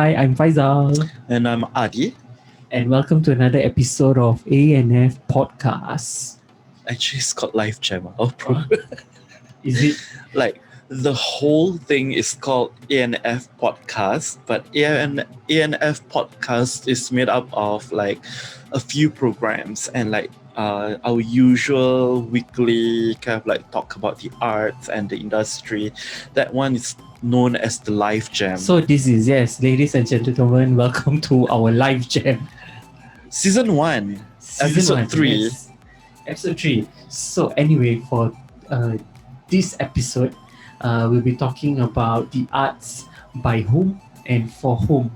Hi, I'm Faisal, And I'm Adi. and welcome to another episode of ANF Podcast. Actually, it's called LiveJam. Oh, bro. Is it? Like, the whole thing is called ANF Podcast, but ANF Podcast is made up of like a few programs and like our usual weekly kind of like talk about the arts and the industry. That one is known as the LiveJam. So this is, yes, ladies and gentlemen, welcome to our LiveJam. Season 1, Episode 3. Yes. Episode 3. So anyway, for this episode, we'll be talking about the arts by whom and for whom.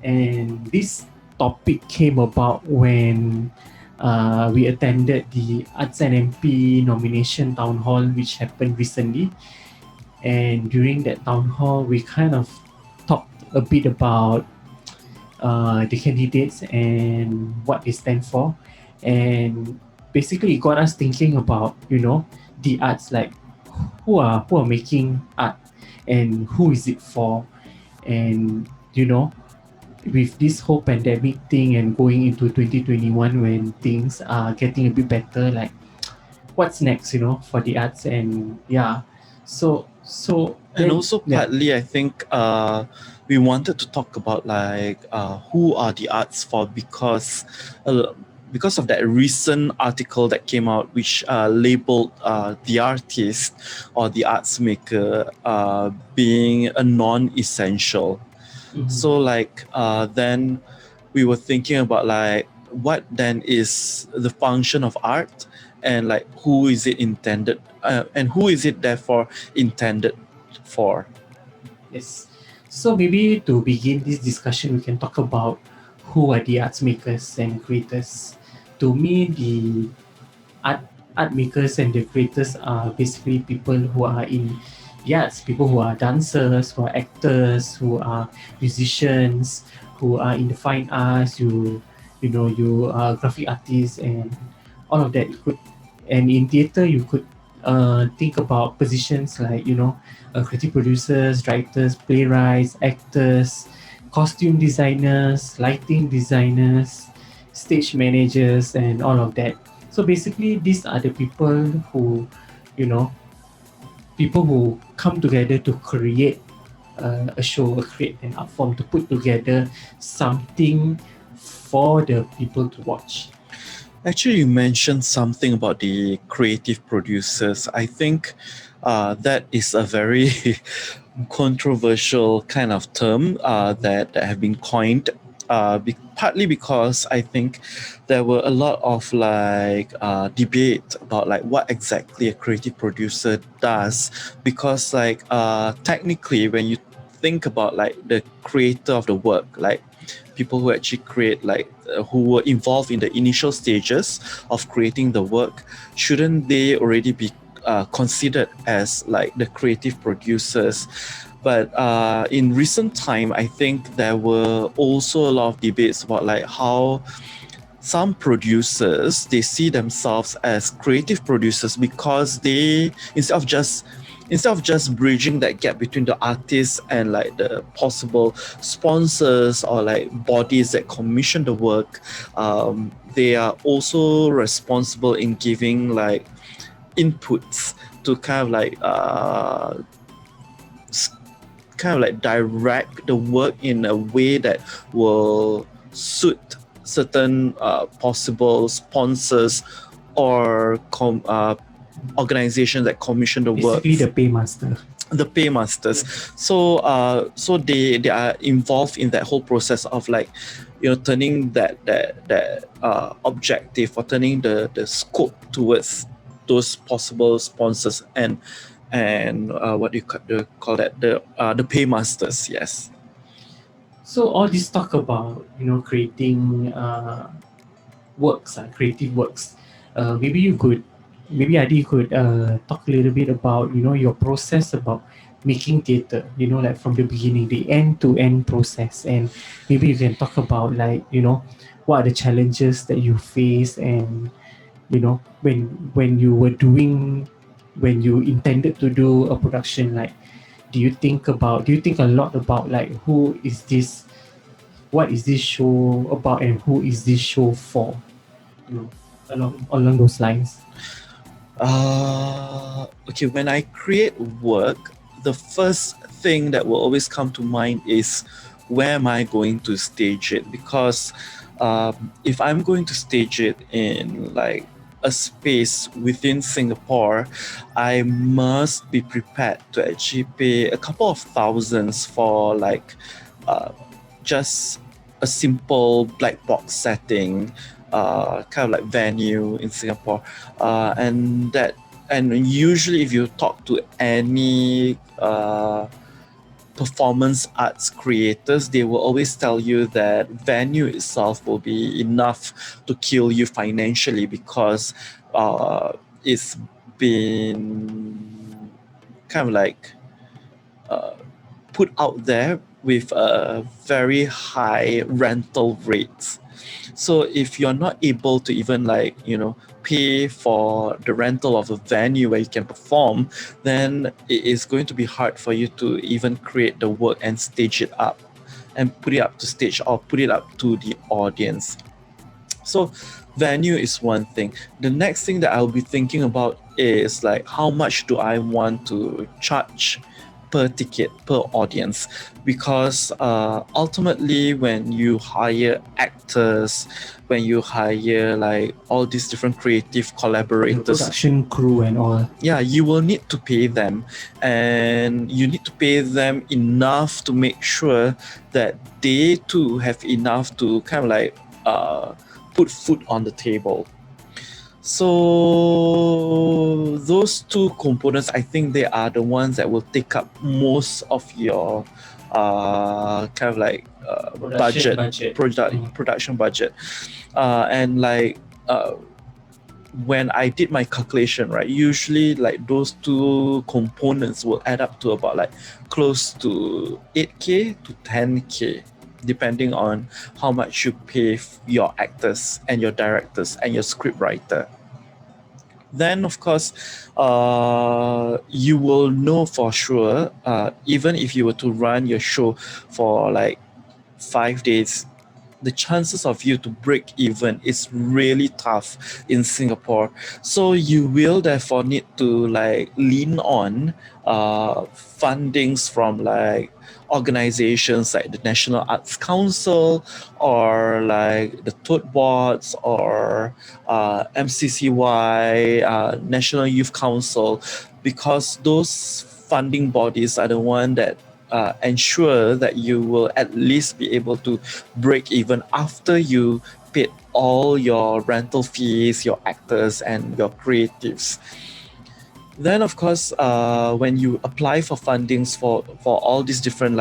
And this topic came about when we attended the ARTS NMP nomination town hall, which happened recently. And during that town hall, we kind of talked a bit about the candidates and what they stand for. And basically, it got us thinking about, the arts, like who are making art and who is it for. And, with this whole pandemic thing and going into 2021 when things are getting a bit better, like what's next, for the arts. And yeah, so and also partly I think we wanted to talk about like who are the arts for, because of that recent article that came out which labeled the artist or the arts maker being a non-essential. So like then we were thinking about like what then is the function of art, and like who is it intended and who is it therefore intended for. Yes. So maybe to begin this discussion, we can talk about who are the arts makers and creators. To me, the art makers and the creators are basically people who are in the arts, people who are dancers, who are actors, who are musicians, who are in the fine arts, you are graphic artists and all of that. And in theater, you could think about positions like, creative producers, writers, playwrights, actors, costume designers, lighting designers, stage managers, and all of that. So basically, these are the people who, people who come together to create a show, create an art form, to put together something for the people to watch. Actually, you mentioned something about the creative producers. I think that is a very controversial kind of term that have been coined. Partly because I think there were a lot of like debate about like what exactly a creative producer does, because like technically when you think about like the creator of the work, like people who actually create, like who were involved in the initial stages of creating the work, shouldn't they already be considered as like the creative producers? But in recent time, I think there were also a lot of debates about like how some producers, they see themselves as creative producers because they, instead of just bridging that gap between the artists and like the possible sponsors or like bodies that commission the work, they are also responsible in giving like inputs to kind of like direct the work in a way that will suit certain possible sponsors or organizations that commission the work. Basically, the paymaster. The paymasters. So they are involved in that whole process of like, turning that objective, or turning the scope towards those possible sponsors and what do you call that, the paymasters. Yes. So all this talk about creating works, creative works. Maybe Adi could talk a little bit about your process about making theater. Like from the beginning, the end-to-end process, and maybe you can talk about like what are the challenges that you face, and when you intended to do a production, like do you think a lot about like what is this show about and who is this show for? Along those lines. Okay, when I create work, the first thing that will always come to mind is where am I going to stage it? Because if I'm going to stage it in like a space within Singapore, I must be prepared to actually pay a couple of thousands for like just a simple black box setting, kind of like venue in Singapore, and usually if you talk to any performance arts creators, they will always tell you that venue itself will be enough to kill you financially because it's been kind of like put out there with a very high rental rates. So if you're not able to even pay for the rental of a venue where you can perform, then it is going to be hard for you to even create the work and stage it up and put it up to stage or put it up to the audience. So venue is one thing. The next thing that I'll be thinking about is like how much do I want to charge per ticket per audience, because ultimately when you hire actors, when you hire like all these different creative collaborators, Production crew and all. yeah, you will need to pay them, and you need to pay them enough to make sure that they too have enough to kind of like put food on the table. So those two components, I think they are the ones that will take up most of your kind of like production budget, and like when I did my calculation, right, usually like those two components will add up to about like close to 8K to 10K, depending on how much you pay your actors and your directors and your script writer. Then of course you will know for sure, even if you were to run your show for like 5 days, the chances of you to break even is really tough in Singapore. So you will therefore need to like lean on fundings from like organizations like the National Arts Council or like the Tote Boards or MCCY, National Youth Council, because those funding bodies are the one that ensure that you will at least be able to break even after you paid all your rental fees, your actors, and your creatives. Then of course, when you apply for fundings for all these different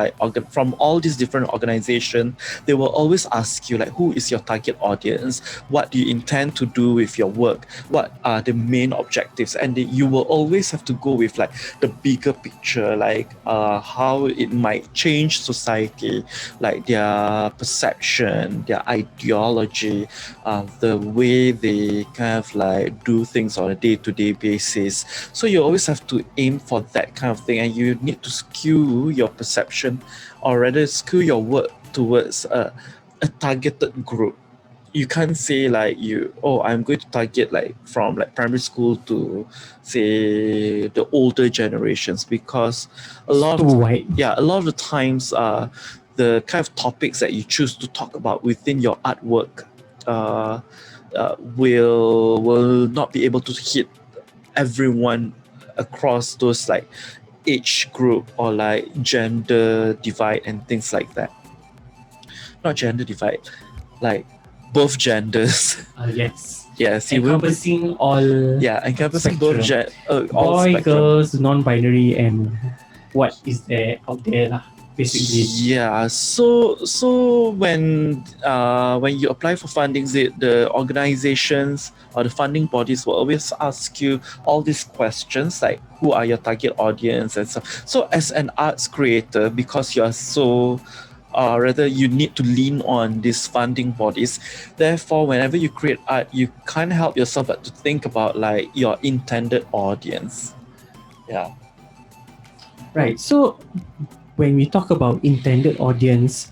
from all these different organizations, they will always ask you like, who is your target audience? What do you intend to do with your work? What are the main objectives? And you will always have to go with like the bigger picture, like how it might change society, like their perception, their ideology, the way they kind of like do things on a day-to-day basis. So you always have to aim for that kind of thing, and you need to skew your perception, or rather skew your work towards a targeted group. You can't say like I'm going to target like from like primary school to say the older generations, because a lot of the times the kind of topics that you choose to talk about within your artwork will not be able to hit everyone across those like age group or like gender divide and things like that. Not gender divide, like both genders. Yes. Yes, encompassing all. Yeah, encompassing spectrum. both all Boy, spectrum. girls, non-binary, and what is there out there lah, basically. Yeah, so when you apply for fundings, the organizations or the funding bodies will always ask you all these questions like, who are your target audience and stuff. So as an arts creator, because you are so rather you need to lean on these funding bodies. Therefore, whenever you create art, you can't help yourself but to think about like your intended audience. Yeah. Right. So when we talk about intended audience,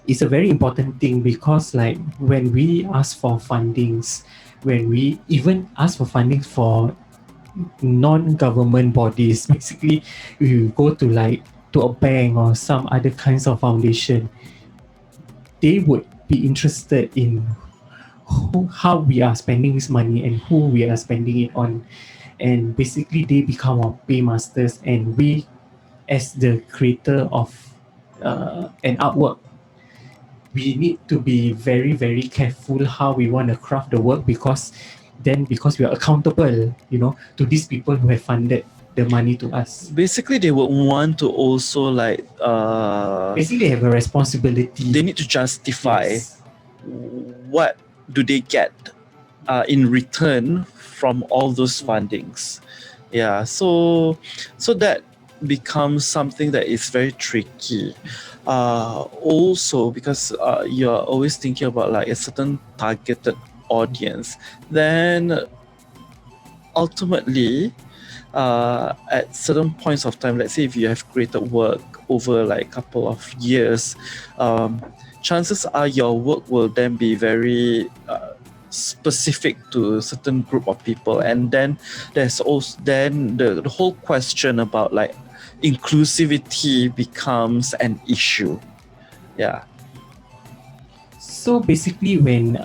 it's a very important thing because like when we ask for fundings, when we even ask for funding for non-government bodies, basically you go to like to a bank or some other kinds of foundation, they would be interested in how we are spending this money and who we are spending it on, and basically they become our paymasters, and we as the creator of an artwork, we need to be very very careful how we want to craft the work, because we are accountable, to these people who have funded the money to us. Basically, they would want to also like Basically they have a responsibility. they need to justify Yes. what do they get in return from all those fundings. Yeah, so that becomes something that is very tricky. Also because you're always thinking about like a certain targeted audience, then ultimately at certain points of time, let's say if you have created work over like a couple of years, chances are your work will then be very specific to a certain group of people, and then there's also then the whole question about like inclusivity becomes an issue. Yeah. So basically when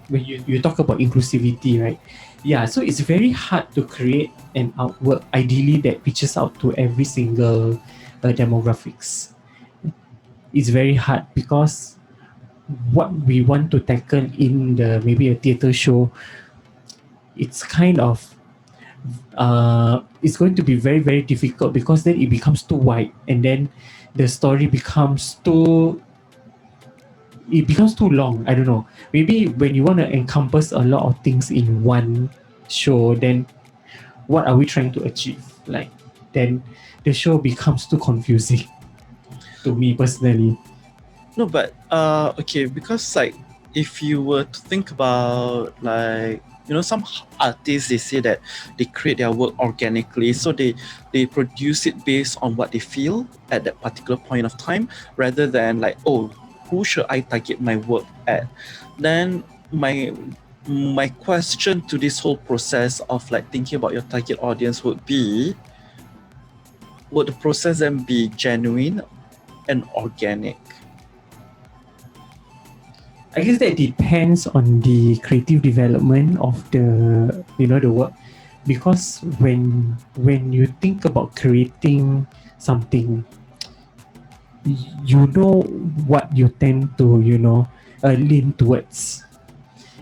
you talk about inclusivity, right? Yeah, so it's very hard to create an artwork ideally that reaches out to every single demographics. It's very hard because what we want to tackle in the maybe a theater show, it's kind of it's going to be very very difficult, because then it becomes too wide, and then the story becomes too long. I don't know, maybe when you want to encompass a lot of things in one show, then what are we trying to achieve? Like, then the show becomes too confusing to me personally. No, but okay, because like if you were to think about like some artists, they say that they create their work organically, so they produce it based on what they feel at that particular point of time, rather than like, oh, who should I target my work at? Then my question to this whole process of like thinking about your target audience would be, would the process then be genuine and organic? I guess that depends on the creative development of the work, because when you think about creating something, you know what you tend to lean towards.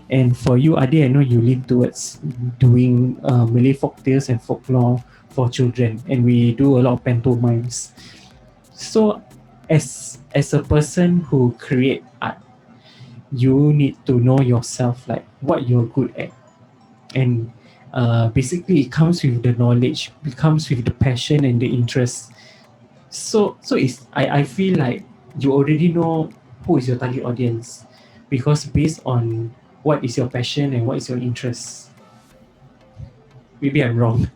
And for you, Ade, I know you lean towards doing Malay folk tales and folklore for children, and we do a lot of pantomimes. So, as a person who create art, you need to know yourself, like what you're good at, and basically it comes with the knowledge, it comes with the passion and the interest. So it's I feel like you already know who is your target audience, because based on what is your passion and what is your interest. Maybe I'm wrong.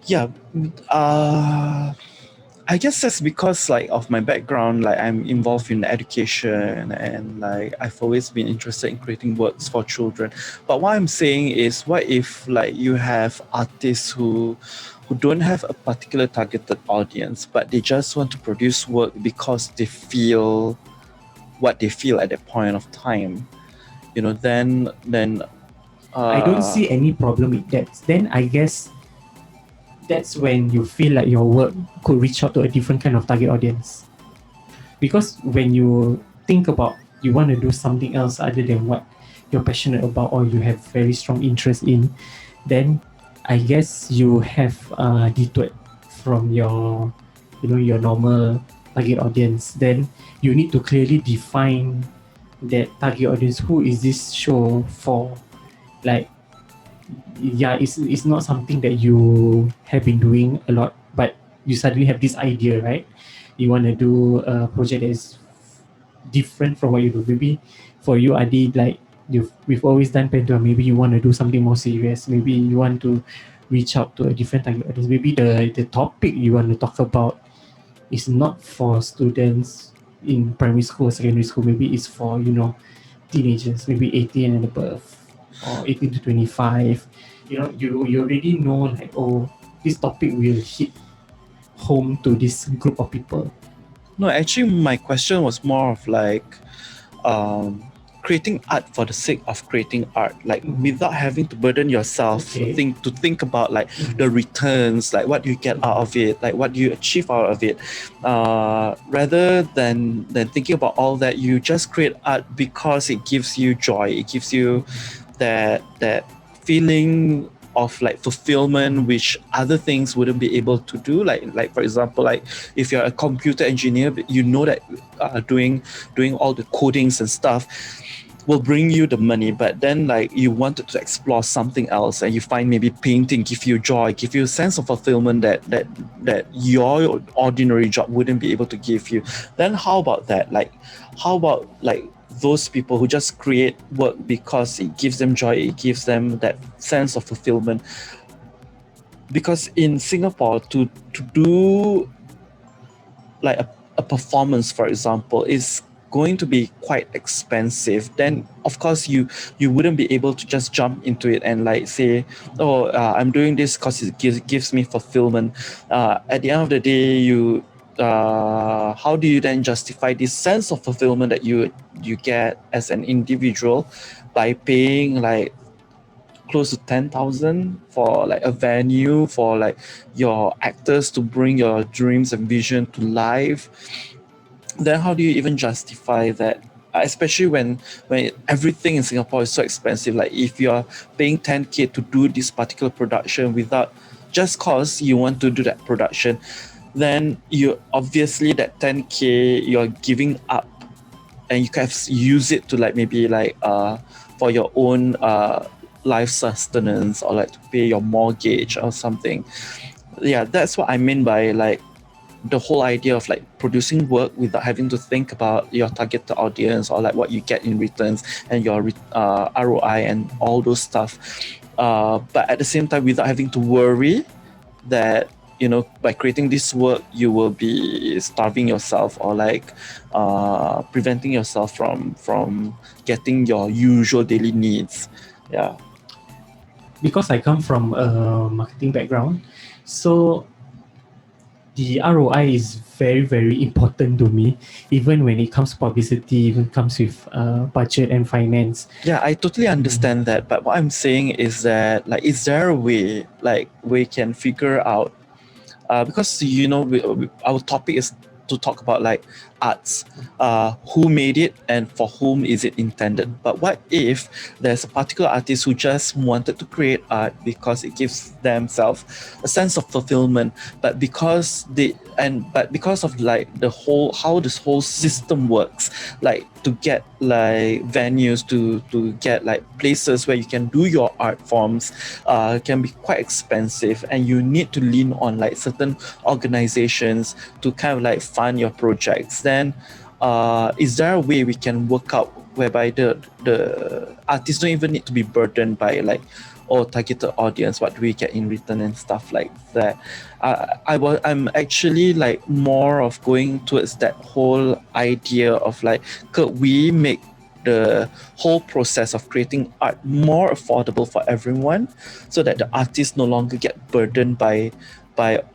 Yeah. I guess that's because like of my background, like I'm involved in education, and like I've always been interested in creating works for children. But what I'm saying is, what if like you have artists who don't have a particular targeted audience, but they just want to produce work because they feel what they feel at that point of time, then I don't see any problem with that. Then I guess that's when you feel like your work could reach out to a different kind of target audience. Because when you think about you want to do something else other than what you're passionate about or you have very strong interest in, then I guess you have detoured from your normal target audience. Then you need to clearly define that target audience. Who is this show for? Like, yeah, it's not something that you have been doing a lot, but you suddenly have this idea, right? You want to do a project that is different from what you do. Maybe for you, Adi, like we've always done pantomime. Maybe you want to do something more serious. Maybe you want to reach out to a different target audience. Maybe the topic you want to talk about is not for students in primary school or secondary school. Maybe it's for teenagers, maybe 18 and above, or 18 to 25. You already know, like, oh, this topic will hit home to this group of people. No, actually, my question was more of like creating art for the sake of creating art, like without having to burden yourself. Okay. Think about like the returns, like what you get out of it, like what you achieve out of it, rather than thinking about all that. You just create art because it gives you joy, it gives you that feeling of like fulfillment, which other things wouldn't be able to do. Like for example, like if you're a computer engineer, you know that doing all the codings and stuff will bring you the money, but then like you wanted to explore something else, and you find maybe painting give you joy, give you a sense of fulfillment that your ordinary job wouldn't be able to give you. Then how about that? Like how about like those people who just create work because it gives them joy, it gives them that sense of fulfillment? Because in Singapore, to do like a performance, for example, is going to be quite expensive. Then of course you wouldn't be able to just jump into it and like say, oh, I'm doing this because it gives me fulfillment. At the end of the day, how do you then justify this sense of fulfillment that you get as an individual by paying like close to 10,000 for like a venue, for like your actors to bring your dreams and vision to life? Then how do you even justify that? Especially when everything in Singapore is so expensive. Like if you're paying 10K to do this particular production without, just cause you want to do that production, then you obviously that 10K you're giving up, and you can use it to like maybe like for your own life sustenance, or like to pay your mortgage or something. Yeah, that's what I mean by like the whole idea of like producing work without having to think about your targeted audience or like what you get in returns and your ROI and all those stuff. But at the same time, without having to worry that by creating this work you will be starving yourself, or like preventing yourself from getting your usual daily needs. Yeah. Because I come from a marketing background, so the ROI is very, very important to me, even when it comes to publicity, even comes with budget and finance. Yeah, I totally understand that, but what I'm saying is that like, is there a way like we can figure out, because our topic is to talk about like arts, who made it and for whom is it intended. But what if there's a particular artist who just wanted to create art because it gives themselves a sense of fulfillment, but because of like the whole, how this whole system works, like to get like venues, to get like places where you can do your art forms, can be quite expensive, and you need to lean on like certain organizations to kind of like fund your projects. Then is there a way we can work out whereby the artists don't even need to be burdened by like, or targeted audience, what do we get in return and stuff like that? I'm actually like more of going towards that whole idea of like, could we make the whole process of creating art more affordable for everyone, so that the artists no longer get burdened by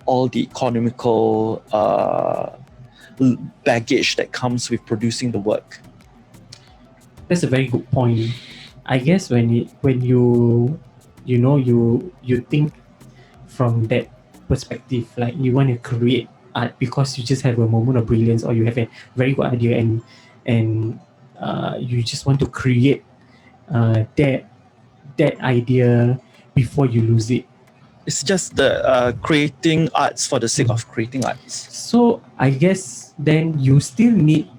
all the economical baggage that comes with producing the work? That's a very good point. I guess when you think from that perspective, like you want to create art because you just have a moment of brilliance, or you have a very good idea, and you just want to create that idea before you lose it. It's just the creating arts for the sake of creating arts. So I guess then you still need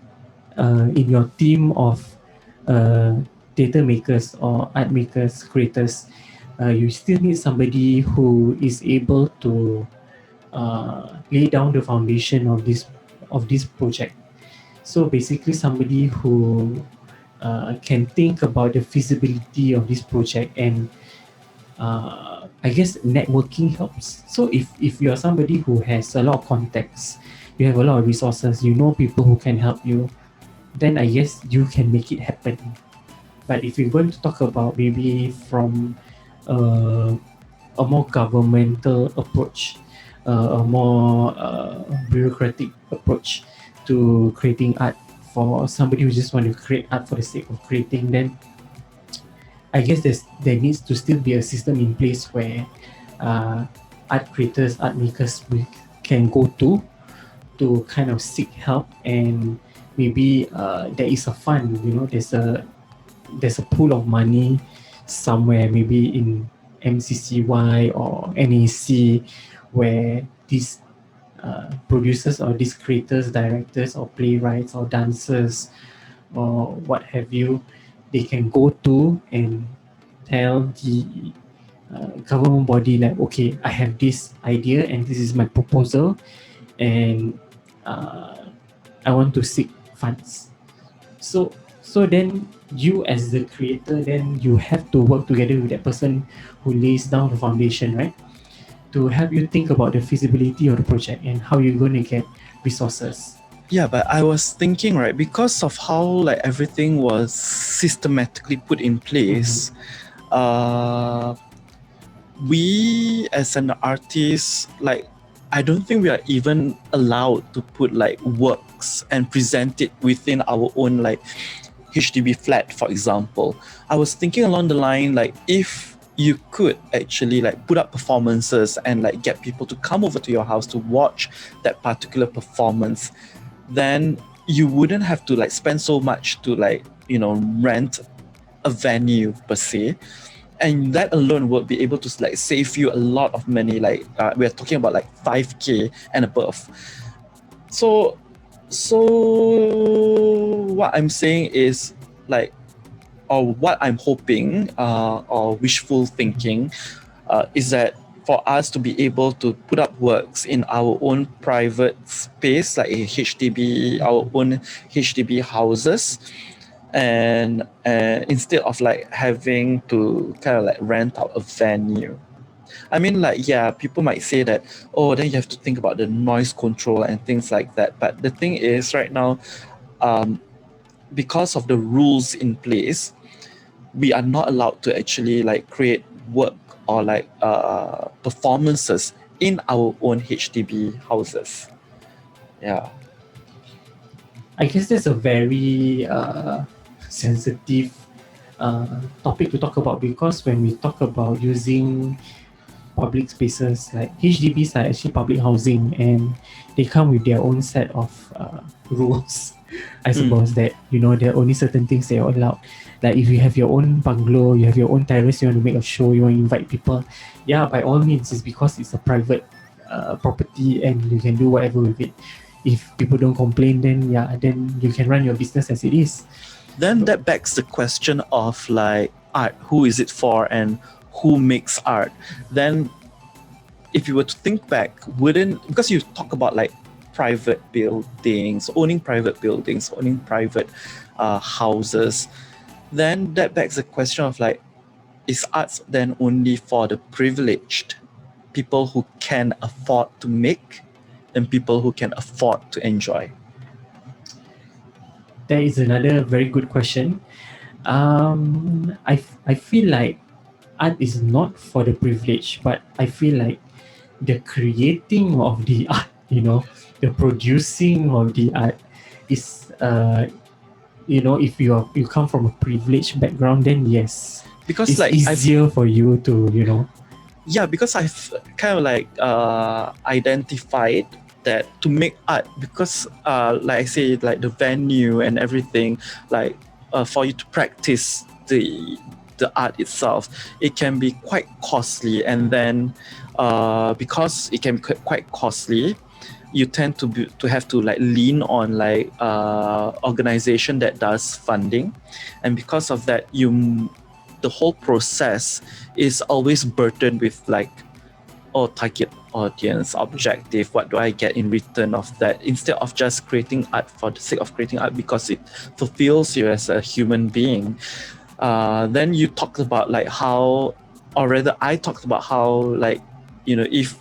in your team of theater makers or art makers, creators, you still need somebody who is able to lay down the foundation of this project. So basically, somebody who can think about the feasibility of this project and I guess networking helps. So if you're somebody who has a lot of contacts, you have a lot of resources, you know people who can help you, then I guess you can make it happen. But if you're going to talk about maybe from uh, a more governmental approach, a more bureaucratic approach to creating art for somebody who just want to create art for the sake of creating, then I guess there needs to still be a system in place where uh, art creators, art makers can go to kind of seek help, and maybe there is a fund, there's a pool of money somewhere, maybe in MCCY or NAC, where these producers or these creators, directors or playwrights or dancers or what have you, they can go to and tell the government body like, okay, I have this idea and this is my proposal, and uh, I want to seek funds. So then you as the creator, then you have to work together with that person who lays down the foundation, right? To help you think about the feasibility of the project and how you're going to get resources. Yeah, but I was thinking, right, because of how like everything was systematically put in place, we as an artist, like, I don't think we are even allowed to put like works and present it within our own like HDB flat, for example. I was thinking along the line, like, if you could actually like put up performances and like get people to come over to your house to watch that particular performance, then you wouldn't have to like spend so much to like, rent a venue per se. And that alone would be able to like save you a lot of money. Like we're talking about like 5K and above. So what I'm saying is like, or what I'm hoping or wishful thinking is that for us to be able to put up works in our own private space, like a HDB, our own HDB houses, and instead of like having to kind of like rent out a venue. I mean, like, yeah, people might say that, oh, then you have to think about the noise control and things like that. But the thing is, right now, because of the rules in place, we are not allowed to actually like create work or like performances in our own HDB houses. Yeah. I guess that's a very sensitive topic to talk about, because when we talk about using public spaces, like HDBs are actually public housing, and they come with their own set of rules. I suppose that there are only certain things that are allowed. Like if you have your own bungalow, you have your own terrace, you want to make a show, you want to invite people, yeah, by all means, it's because it's a private property and you can do whatever with it. If people don't complain, then yeah, then you can run your business as it is. Then that begs the question of like art, who is it for and who makes art? Then if you were to think back, because you talk about like private buildings, owning private houses, then that begs the question of like, is arts then only for the privileged, people who can afford to make and people who can afford to enjoy? That is another very good question. I feel like art is not for the privileged, but I feel like the creating of the art, the producing of the art is, if you come from a privileged background, then yes, Because it's like easier for you to. Yeah, because I've kind of like identified that to make art, because like I say, like the venue and everything, like for you to practice the art itself, it can be quite costly. And then because it can be quite costly, you tend to have to like lean on like organization that does funding, and because of that, the whole process is always burdened with like, oh, target audience, objective, what do I get in return of that, instead of just creating art for the sake of creating art because it fulfills you as a human being. Then you talked about like how or rather I talked about how like, if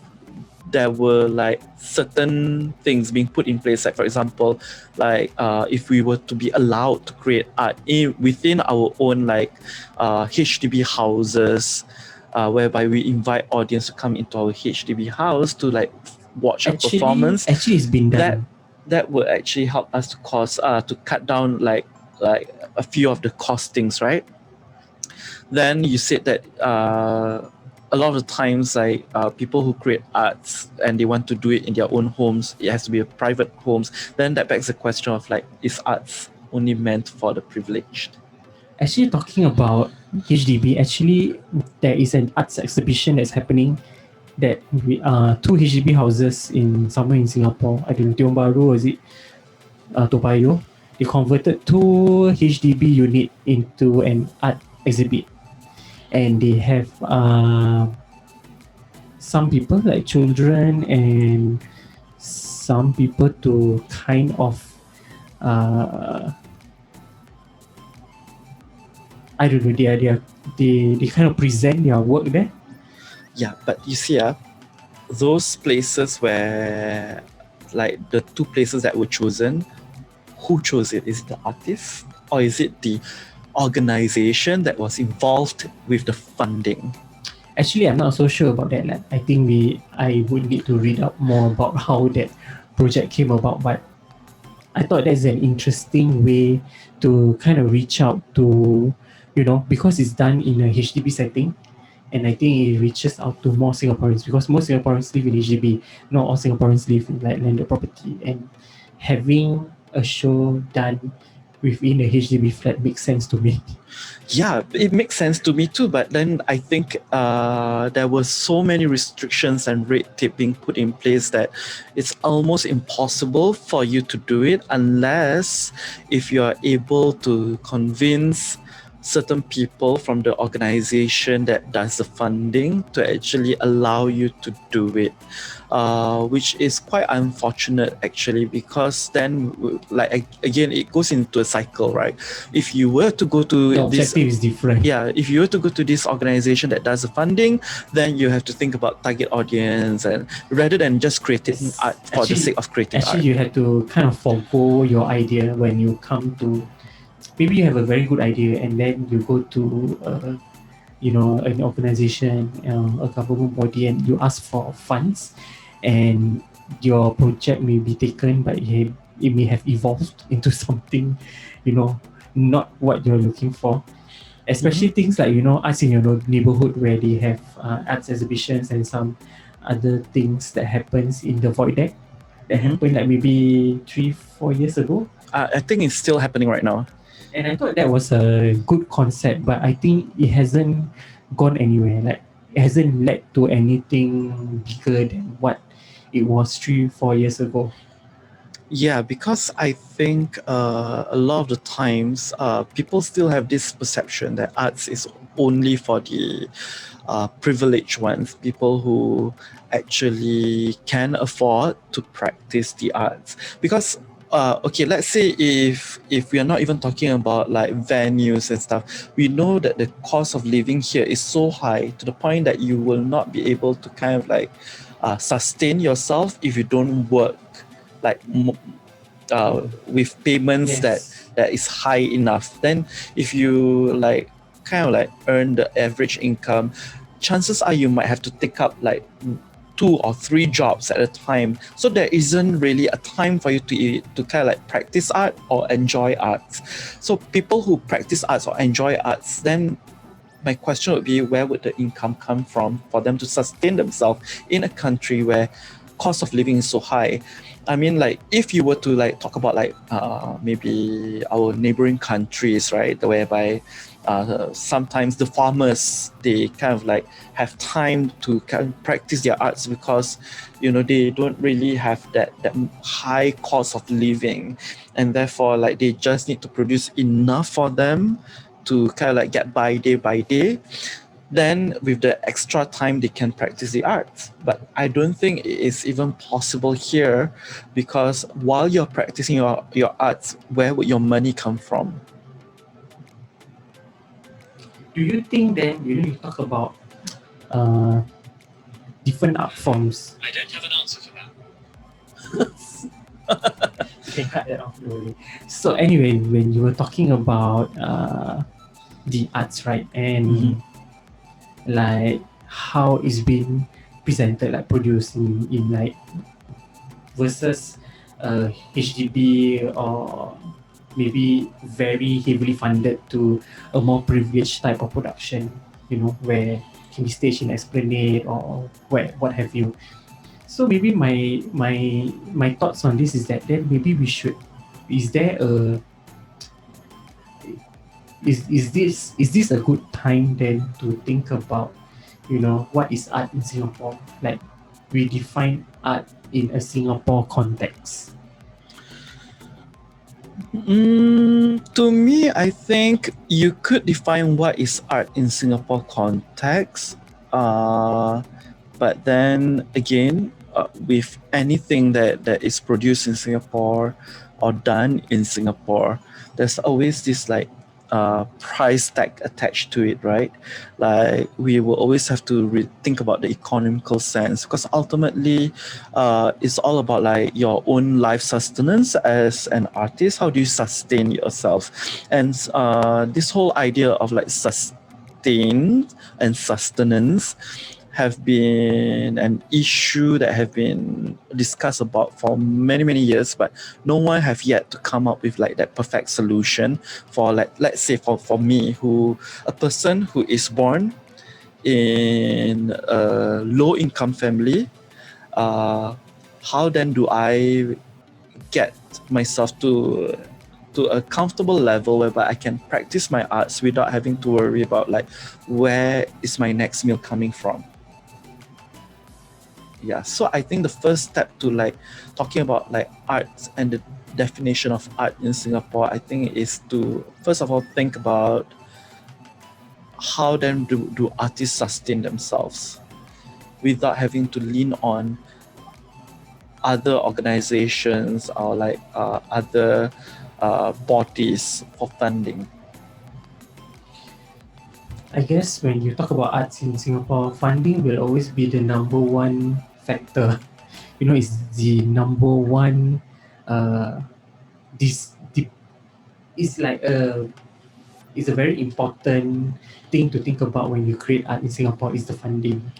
there were like certain things being put in place, like for example, like if we were to be allowed to create art within our own like HDB houses, whereby we invite audience to come into our HDB house to like watch a performance, Actually, it's been done. that would actually help us to cut down like a few of the costings, right? Then you said that a lot of the times like people who create arts and they want to do it in their own homes, it has to be a private homes. Then that begs the question of like, is arts only meant for the privileged? Actually, talking about HDB, actually, there is an arts exhibition that's happening that we two HDB houses in somewhere in Singapore. I don't know, Tiong Bahru or is it Toa Payoh? They converted two HDB unit into an art exhibit, and they have some people like children and some people to kind of I don't know, they kind of present their work there. Yeah, but you see, those places where like the two places that were chosen, who chose it? Is it the artist or is it the organization that was involved with the funding? Actually, I'm not so sure about that. Like, I think I would need to read up more about how that project came about. But I thought that's an interesting way to kind of reach out to, because it's done in a HDB setting. And I think it reaches out to more Singaporeans because most Singaporeans live in HDB. Not all Singaporeans live in like landed property. And having a show done within a HDB flat makes sense to me. Yeah, it makes sense to me too. But then I think there were so many restrictions and red tape being put in place that it's almost impossible for you to do it unless if you are able to convince certain people from the organization that does the funding to actually allow you to do it, which is quite unfortunate actually, because then like again it goes into a cycle, right? If you were to go to The objective is different. yeah, if you were to go to this organization that does the funding, then you have to think about target audience, and rather than just creating art for the sake of creating art. You have to kind of forego your idea when you come to, maybe you have a very good idea and then you go to an organization, a government body, and you ask for funds, and your project may be taken, but it may have evolved into something, not what you're looking for. Especially things like arts in your neighborhood where they have arts exhibitions and some other things that happens in the void deck that happened like maybe 3-4 years ago. I think it's still happening right now. And I thought that was a good concept, but I think it hasn't gone anywhere. Like, it hasn't led to anything bigger than what it was 3-4 years ago. Yeah, because I think a lot of the times people still have this perception that arts is only for the privileged ones, people who actually can afford to practice the arts. Because okay, let's say if we are not even talking about like venues and stuff, we know that the cost of living here is so high to the point that you will not be able to kind of like sustain yourself if you don't work like with payments that is high enough. Then if you like kind of like earn the average income, chances are you might have to take up like 2 or 3 jobs at a time. So there isn't really a time for you to kind of like practice art or enjoy arts. So people who practice arts or enjoy arts, then my question would be, where would the income come from for them to sustain themselves in a country where cost of living is so high? I mean, like if you were to like talk about like maybe our neighboring countries, right, whereby sometimes the farmers, they kind of like have time to kind of practice their arts because they don't really have that high cost of living, and therefore like they just need to produce enough for them to kind of like get by day. Then with the extra time they can practice the arts. But I don't think it is even possible here, because while you're practicing your arts, where would your money come from? Do you think then, you talk about uh, different art forms. I don't have an answer for that. You can cut that off. Don't worry. So anyway, when you were talking about the arts, right, and like how it's been presented, like produced in like versus HDB or maybe very heavily funded to a more privileged type of production, you know, where can be staged in Esplanade or where what have you. So maybe my thoughts on this is that then maybe we should, is there a is this a good time then to think about, you know, what is art in Singapore? Like we define art in a Singapore context. To me, I think you could define what is art in Singapore context. But then again, with anything that is produced in Singapore or done in Singapore, there's always this like price tag attached to it, right? Like we will always have to think about the economical sense, because ultimately it's all about like your own life sustenance as an artist. How do you sustain yourself? And this whole idea of like sustain and sustenance have been an issue that have been discussed about for many years, but no one have yet to come up with like that perfect solution for, like, let's say for me, who a person who is born in a low income family, how then do I get myself to a comfortable level whereby I can practice my arts without having to worry about like where is my next meal coming from? Yeah, so I think the first step to like talking about like arts and the definition of art in Singapore, I think, is to first of all think about how then do artists sustain themselves without having to lean on other organizations or like other bodies for funding. I guess when you talk about arts in Singapore, funding will always be the number one factor. You know, it's the number one. This it's like it's a very important thing to think about when you create art in Singapore is the funding.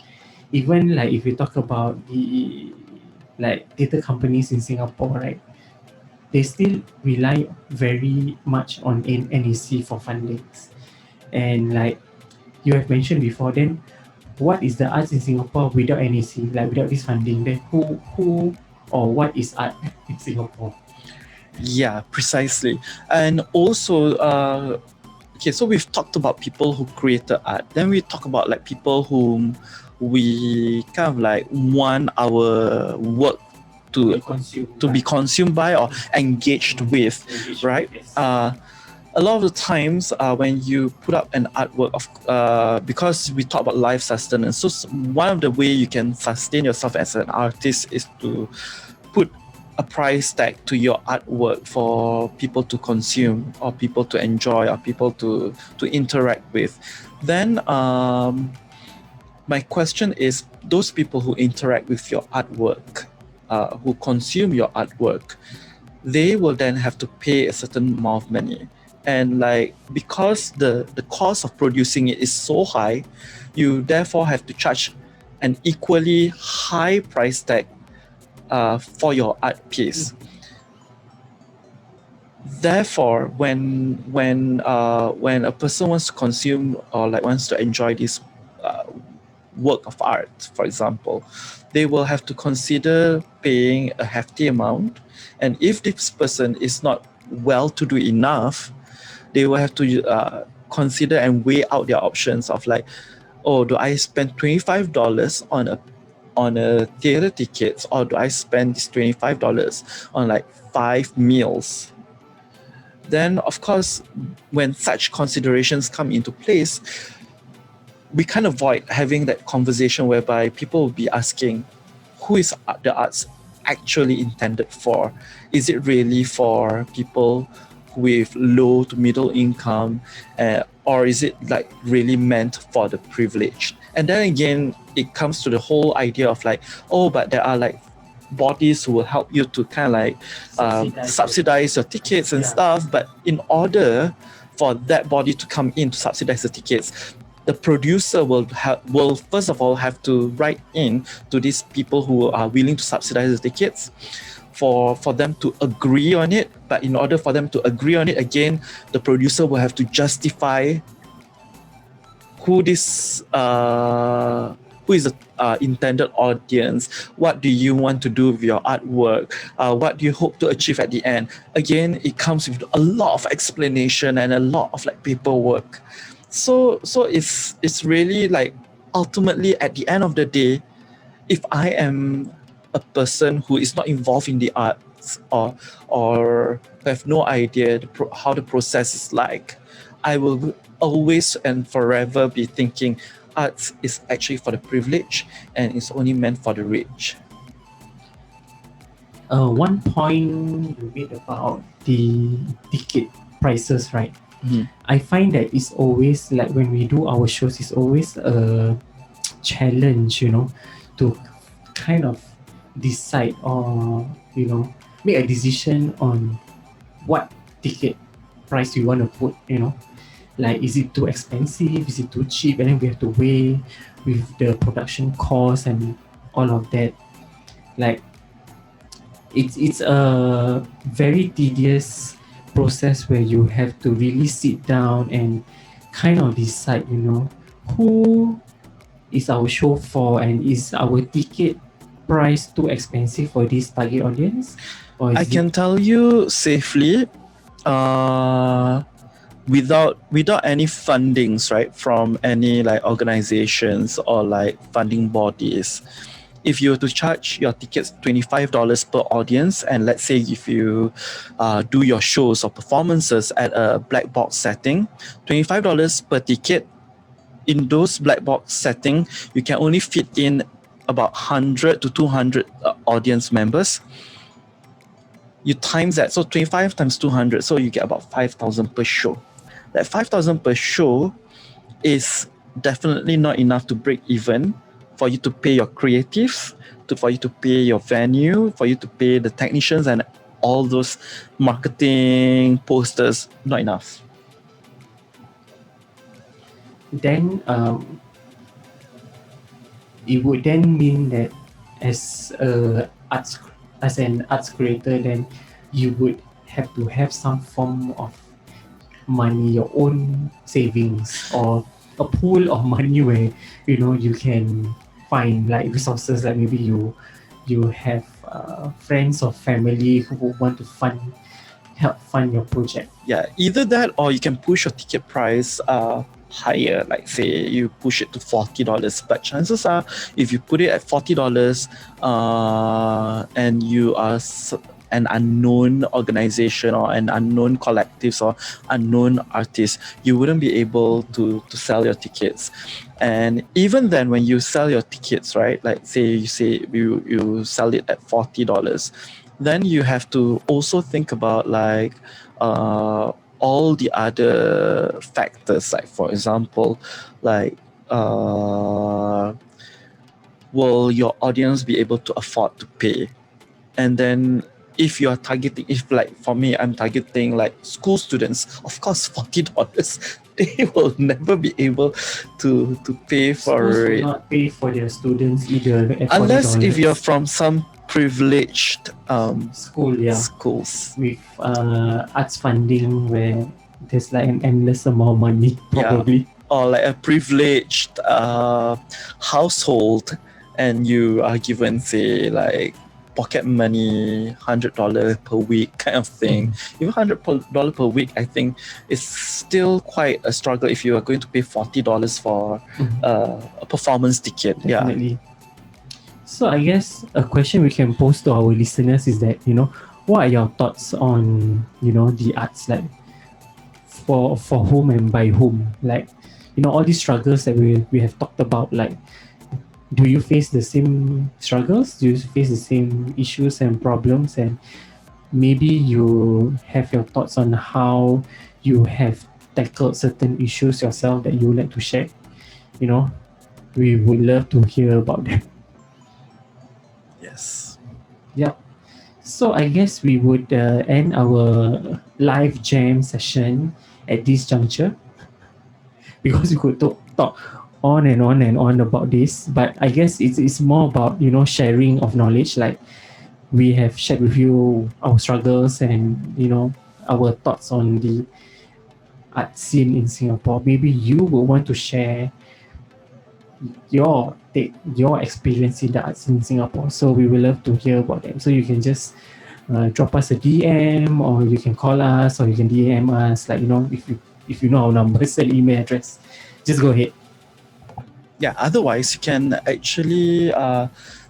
Even like if you talk about the like theatre companies in Singapore, right? They still rely very much on NAC for fundings, and like you have mentioned before, then what is the arts in Singapore without NAC, like without this funding? Then who or what is art in Singapore? Yeah, precisely. And also, okay, so we've talked about people who created art. Then we talk about like people whom we kind of like want our work to be consumed by or engaged with, right? A lot of the times when you put up an artwork of because we talk about life sustenance, so one of the way you can sustain yourself as an artist is to put a price tag to your artwork for people to consume or people to enjoy or people to interact with. Then my question is, those people who interact with your artwork, who consume your artwork, they will then have to pay a certain amount of money. And like, because the cost of producing it is so high, you therefore have to charge an equally high price tag for your art piece. Therefore, when a person wants to consume or like wants to enjoy this work of art, for example, they will have to consider paying a hefty amount. And if this person is not well-to-do enough, they will have to consider and weigh out their options of like, oh, do I spend $25 on a theater tickets, or do I spend this $25 on like 5 meals? Then of course, when such considerations come into place, we can't avoid having that conversation whereby people will be asking, who is the arts actually intended for? Is it really for people with low to middle income, or is it like really meant for the privileged? And then again, it comes to the whole idea of like, oh, but there are like bodies who will help you to kind of like subsidize your tickets and stuff. But in order for that body to come in to subsidize the tickets, the producer will first of all have to write in to these people who are willing to subsidize the tickets for them to agree on it. But in order for them to agree on it, again, the producer will have to justify who is the intended audience. What do you want to do with your artwork? What do you hope to achieve at the end? Again, it comes with a lot of explanation and a lot of like paperwork. So it's really like, ultimately at the end of the day, if I am a person who is not involved in the arts or have no idea how the process is like, I will always and forever be thinking arts is actually for the privileged and it's only meant for the rich. One point you made about the ticket prices, right? I find that it's always like when we do our shows, it's always a challenge, to kind of decide or make a decision on what ticket price we want to put. Like, is it too expensive, is it too cheap, and then we have to weigh with the production cost and all of that. Like, it's a very tedious process where you have to really sit down and kind of decide, who is our show for, and is our ticket price too expensive for this target audience? Or I can tell you safely, without any fundings, right, from any like organizations or like funding bodies, if you were to charge your tickets $25 per audience, and let's say if you do your shows or performances at a black box setting, $25 per ticket, in those black box setting, you can only fit in about 100 to 200 audience members. You times that, so 25 times 200, so you get about 5,000 per show. That 5,000 per show is definitely not enough to break even for you to pay your creatives, for you to pay your venue, for you to pay the technicians and all those marketing posters. Not enough. Then it would then mean that as an arts creator, then you would have to have some form of money, your own savings, or a pool of money where you can find like resources, like maybe you have friends or family who want to help fund your project. Yeah, either that or you can push your ticket price higher, like say you push it to $40, but chances are if you put it at $40 and you are an unknown organization or an unknown collectives or unknown artist, you wouldn't be able to sell your tickets. And even then, when you sell your tickets, right, like say you sell it at $40, then you have to also think about like all the other factors, like for example, like will your audience be able to afford to pay? And then if you are targeting, if like for me, I'm targeting like school students, of course $40 they will never be able to pay for Schools it. will not pay for their students either at Unless $40. if you're from some privileged schools schools with arts funding where there's like an endless amount of money, probably. or like a privileged household, and you are given say like pocket money, $100 per week kind of thing. Even $100 per week, I think, is still quite a struggle if you are going to pay $40 for a performance ticket. Definitely. So I guess a question we can pose to our listeners is that, what are your thoughts on, the arts, like for whom and by whom? Like, all these struggles that we have talked about, like, do you face the same struggles? Do you face the same issues and problems? And maybe you have your thoughts on how you have tackled certain issues yourself that you would like to share, we would love to hear about them. Yes. Yep. So I guess we would end our live jam session at this juncture because we could talk on and on and on about this. But I guess it's more about sharing of knowledge. Like we have shared with you our struggles and our thoughts on the art scene in Singapore. Maybe you will want to share your experience in the arts in Singapore. So we will love to hear about them. So you can just drop us a DM, or you can call us, or you can DM us. Like if you know our numbers and email address, just go ahead. Yeah, otherwise you can actually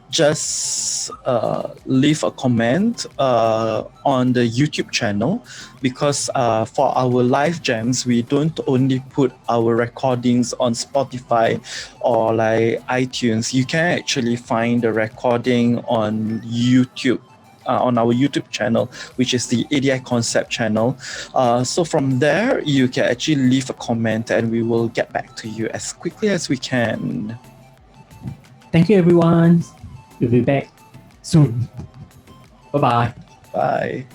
just leave a comment on the YouTube channel, because for our live jams we don't only put our recordings on Spotify or like iTunes. You can actually find the recording on YouTube, on our YouTube channel, which is the ADI Concept channel. So from there, you can actually leave a comment and we will get back to you as quickly as we can. Thank you, everyone. We'll be back soon. Bye bye. Bye.